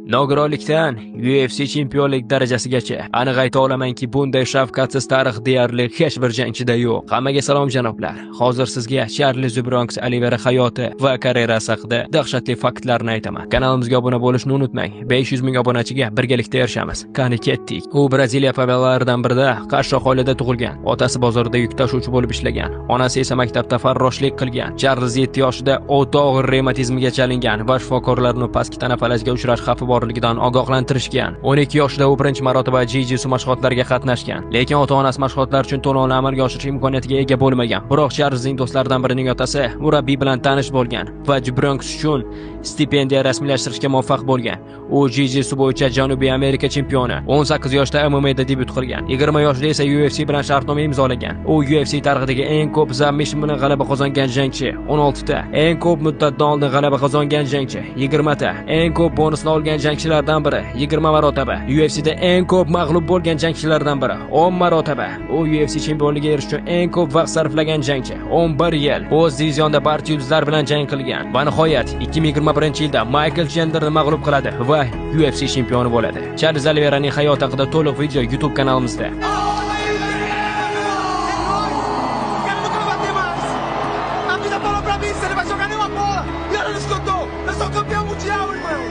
Nogironlikdan UFC chempionlik darajasigacha aniq ayta olamanki, bunday shafqatsiz tarix deyarli hech bir jangchida yo'q. Hammaga salom janoblar. Hozir sizga Charles Bronx Olivera hayoti va karyerasi haqida dahshatli faktlarni aytaman. Kanalimizga obuna bo'lishni unutmang. 500 ming obunachiga birgalikda erishamiz. Qani ketdik. U Braziliya favelalaridan birida qashshoq oilada tug'ilgan. Otasi bozorda yuk tashuvchi bo'lib ishlagan. Onasi esa maktabda farroshlik qilgan. Charles 7 yoshida o'ta og'ir revmatizmga chalingan va shifokorlarni pastki tana falajga uchrash xavfi borligidan ogohlantirishgan. 12 yoshida u birinchi marotaba jiu-jitsu mashg'ulotlariga qatnashgan. Lekin ota-onasi mashg'ulotlar uchun to'lovni amalga oshirish imkoniyatiga ega bo'lmagan. Biroq Charlesning do'stlaridan birining otasi murabbiy bilan tanish bo'lgan va Bronx uchun stipendiya rasmiylashtirishga muvaffaq bo'lgan. U jiu-jitsu bo'yicha Janubiy Amerika chempioni. 18 yoshda MMA'da debut qilgan. 20 yoshida esa UFC bilan shartnoma imzolagan. U UFC tarixidagi eng ko'p submission bilan g'alaba qozongan jangchi. 16 ta. Eng ko'p muddatdan oldin g'alaba qozongan jangchi. 20 ta. Eng ko'p bonusni olgan jangchilardan biri. 20 marotaba. UFC'da eng ko'p mag'lub bo'lgan jangchilardan biri. 10 marotaba. U UFC chempionligiga erishish uchun eng ko'p vaqt sarflagan jangchi. 11 yil o'z divizionda barcha yulduzlar bilan jang qilgan. Va nihoyat 2021-yilda Michael Chandlerni mag'lub qiladi va UFC chempioni bo'ladi. Charles Oliveraning hayoti haqida to'liq video YouTube kanalimizda. A vida falou pra mim, você não vai jogar nenhuma bola. E ela não escutou. Eu sou campeão mundial, irmão.